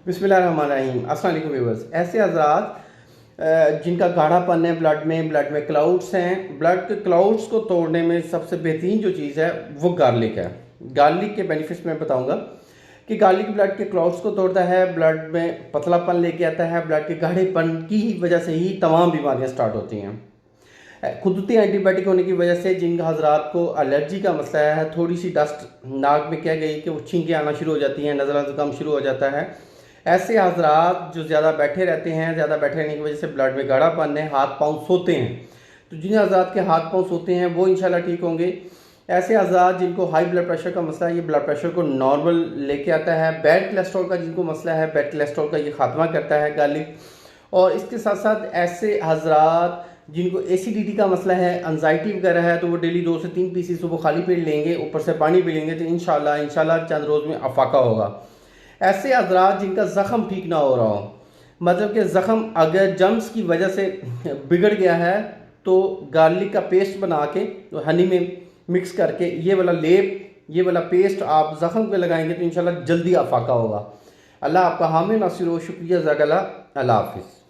बिस्मिल्लाहिर्रहमानिर्रहीम। अस्सलाम वालेकुम व्यूअर्स। ऐसे हज़रात जिनका गाढ़ापन है ब्लड में क्लाउड्स हैं, ब्लड के क्लाउड्स को तोड़ने में सबसे बेहतरीन जो चीज़ है वो गार्लिक है। गार्लिक के बेनिफिट्स मैं बताऊंगा कि गार्लिक ब्लड के क्लाउड्स को तोड़ता है, ब्लड में पतलापन लेके आता है, ब्लड के गाढ़ेपन की वजह से ही तमाम बीमारियाँ स्टार्ट होती हैं। कुदरती एंटीबायोटिक होने की वजह से जिन हजरात को एलर्जी का मसला है, थोड़ी सी डस्ट नाक में क्या गई कि वो छींकें आना शुरू हो जाती हैं, नज़ला ज़ुकाम शुरू हो जाता है, ऐसे हजरात जो ज़्यादा बैठे रहते हैं, ज़्यादा बैठे रहने की वजह से ब्लड में गाढ़ापन है, हाथ पाँव सोते हैं, तो जिन हजरात के हाथ पाँव सोते हैं वो इंशाल्लाह ठीक होंगे। ऐसे हजरात जिनको हाई ब्लड प्रेशर का मसला है, ये ब्लड प्रेशर को नॉर्मल लेके आता है। बैड कोलेस्ट्रॉल का जिनको मसला है, बैड कोलेस्ट्रॉल का ये खात्मा करता है गार्लिक। और इसके साथ साथ ऐसे हजरात जिनको एसिडिटी का मसला है, एंजाइटी वगैरह है, तो वो डेली 2 से 3 पीसीस सुबह खाली पेट लेंगे, ऊपर से पानी पी लेंगे, तो इंशाल्लाह चंद रोज़ में अफाका होगा। ऐसे हजरात जिनका ज़ख़म ठीक ना हो रहा हो, मतलब कि ज़ख़म अगर जम्स की वजह से बिगड़ गया है, तो गार्लिक का पेस्ट बना के तो हनी में मिक्स करके ये वाला लेप, ये वाला पेस्ट आप ज़ख़म पे लगाएंगे तो इंशाल्लाह जल्दी अफाका होगा। अल्लाह आपका हामी नासिर हो। शुक्रिया ज़ाकल्लाह। अल्लाह हाफिज़।